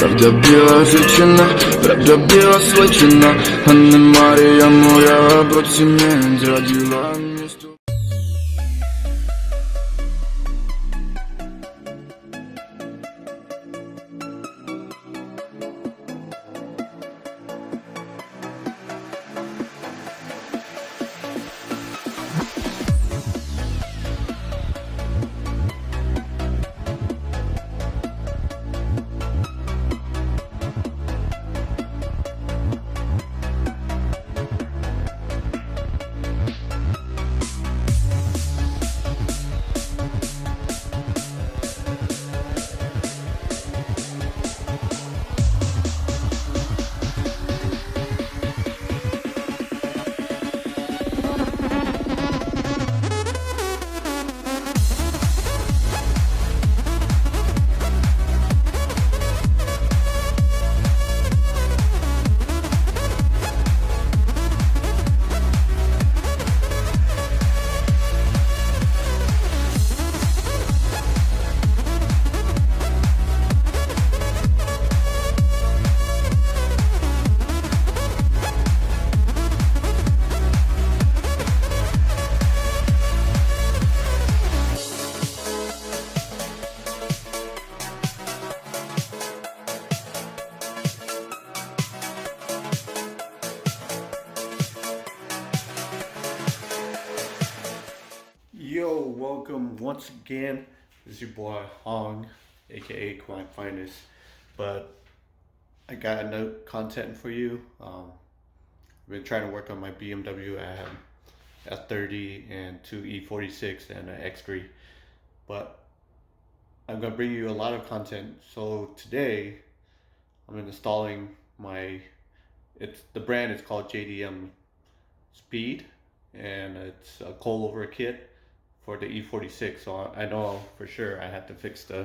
Правда біла жичина, правда біла сличина, а не Марія моя, бо цемент зрадила місто. Yo, welcome once again. This is your boy Hong, aka Quine Finest. But I got another content for you. I've been trying to work on my BMW. I have S30 and two E46 and an X3. But I'm gonna bring you a lot of content. So today I'm installing the brand is called JDMSPEED, and it's a coilover kit for the E46. So I know for sure I had to fix the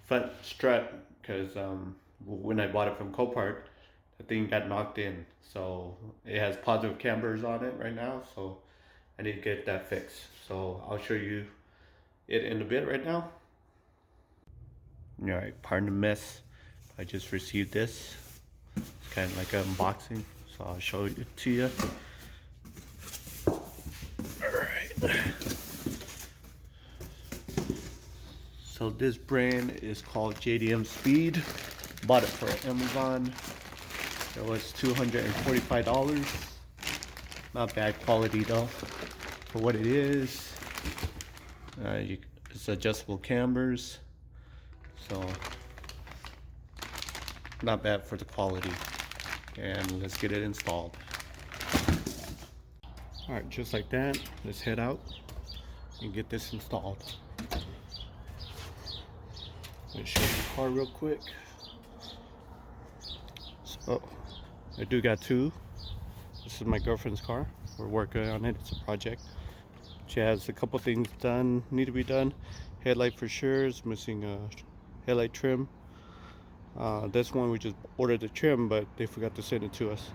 front strut because when I bought it from Copart, the thing got knocked in. So it has positive cambers on it right now, so I need to get that fixed. So I'll show you it in a bit right now. Alright, pardon the mess. I just received this. It's kind of like an unboxing, so I'll show it to you. Alright. So this brand is called JDMSPEED. Bought it for Amazon. It was $245. Not bad quality though for what it is. It's adjustable cambers, so not bad for the quality. And let's get it installed. Alright, just like that, let's head out and get this installed. Let me show you the car real quick. So I do got two. This is my girlfriend's car. We're working on it. It's a project. She has a couple things need to be done. Headlight for sure is missing a headlight trim. This one we just ordered the trim, but they forgot to send it to us.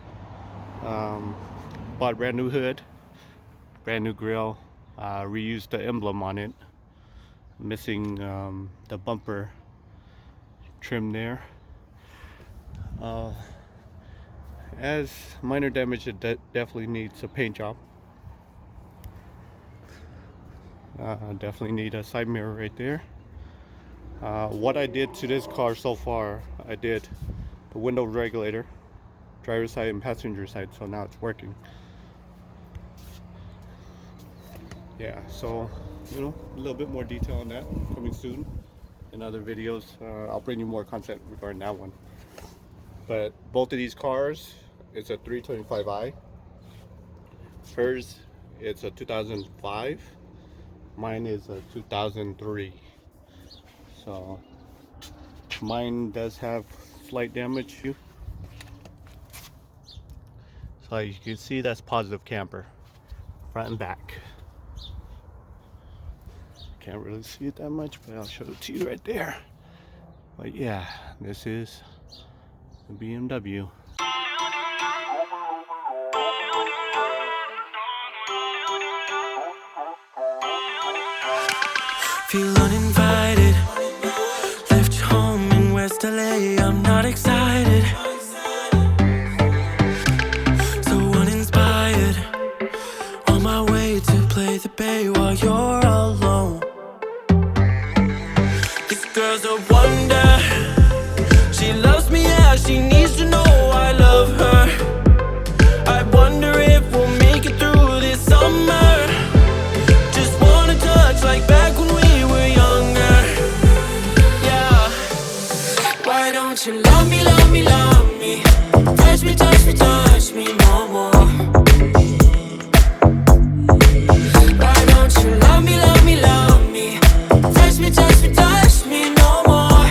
Bought a brand new hood, brand new grill, reused the emblem on it. Missing the bumper trim there. As minor damage, it definitely needs a paint job. Definitely need a side mirror right there. What I did to this car so far, I did the window regulator, driver's side and passenger side, so now it's working. Yeah, so you know, a little bit more detail on that coming soon in other videos. I'll bring you more content regarding that one. But both of these cars, it's a 325i. Hers, it's a 2005. Mine is a 2003. So mine does have slight damage. So you can see that's positive camber, front and back. Can't really see it that much, but I'll show it to you right there. But yeah, this is the BMW. Feel uninvited. Left home in West LA. I'm not excited. girl's a wonder. She loves me, yeah, she needs to know I love her. I wonder if we'll make it through this summer. Just wanna touch like back when we were younger. Yeah. Why don't you love me, love me, love me? Touch me, touch me, touch me no more. Why don't you love me, love me, love me? Touch me, touch me, touch me no more.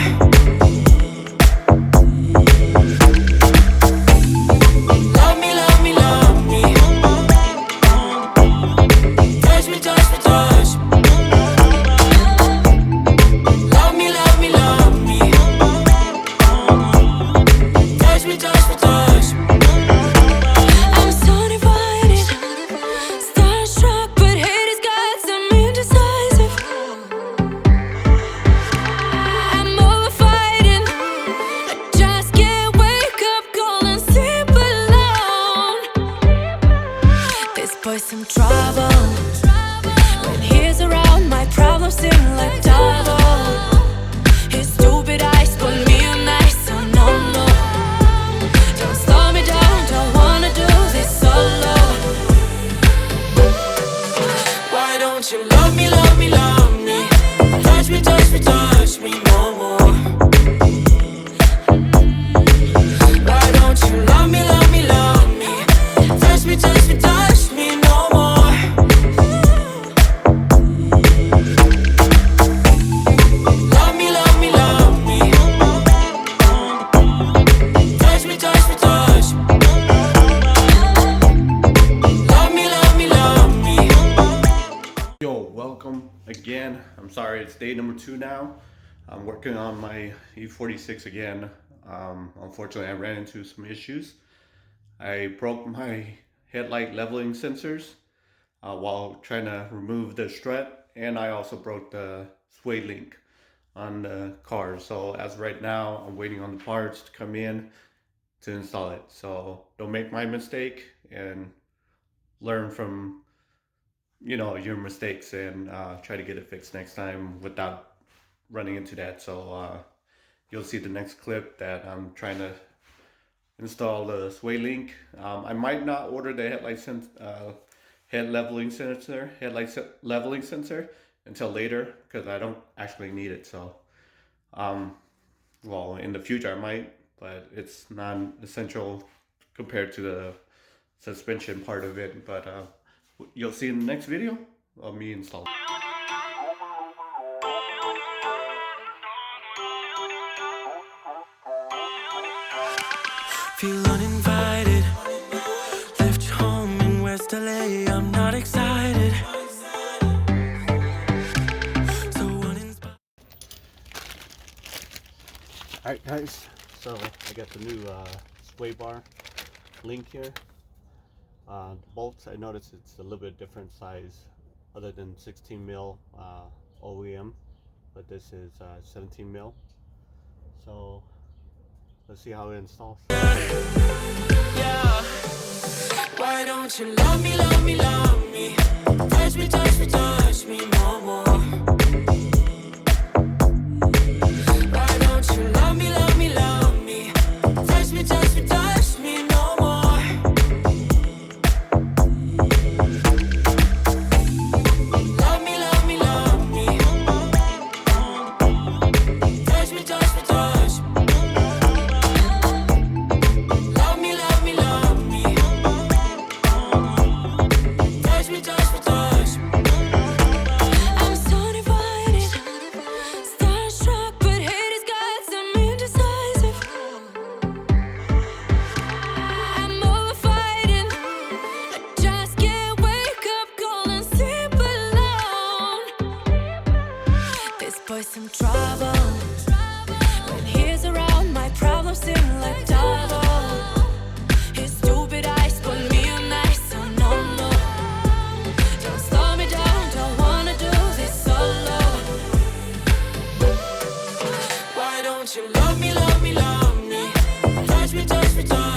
Love me, love me, love me. Touch me, touch me, touch me. Love me, love me, love me. Touch me, touch me, touch me. I'm so divided, starstruck, but hate has got some indecisive. I'm over fighting, I just can't wake up cold and sleep alone. This boy's some trouble. When he's around, my problems seem like double. His stupid eyes put me on ice, so no, no. Don't slow me down, don't wanna do this solo. Why don't you love me, love me, love me? Touch me, touch me, touch me no more. Why don't you love me, love me, love me? Touch me, touch me, touch me no more. Love me, love me, love me. Touch me, touch me, touch me. Love me, love me, love me. Yo, welcome again. I'm sorry, it's day number 2 now. I'm working on my E46 again. Unfortunately, I ran into some issues. I broke my headlight leveling sensors while trying to remove the strut, and I also broke the sway link on the car. So as of right now, I'm waiting on the parts to come in to install it. So don't make my mistake and learn from your mistakes, and try to get it fixed next time without running into that. So you'll see the next clip that I'm trying to install the sway link. I might not order the headlight leveling sensor until later, because I don't actually need it. So well, in the future I might, but it's non-essential compared to the suspension part of it. But you'll see in the next video of me installing. Feel uninvited. Left you home in West LA. I'm not excited. So uninspired. Alright guys, so I got the new sway bar link here. The bolts, I noticed it's a little bit different size other than 16 mil OEM, but this is 17 mil. So let's see how it installs. Yeah. Why don't you love me, love me, love me? Touch me, touch me, touch me no more. Why don't you love me, love me, love me? Touch me, touch me, touch me no more. Love me, love me, love me. Touch me, touch me, touch me. Love me, love me, love me. Touch me, touch me, touch me. I'm so divided, starstruck, but hate has got some indecisive. I'm over fighting, I just can't wake up cold and sleep alone. This boy's some trouble. When he's around, my problems seem like double. His stupid eyes put me on ice, so no, no. Don't slow me down, don't wanna do this solo. Why don't you love me, love me, love me? Touch me, touch me, touch me.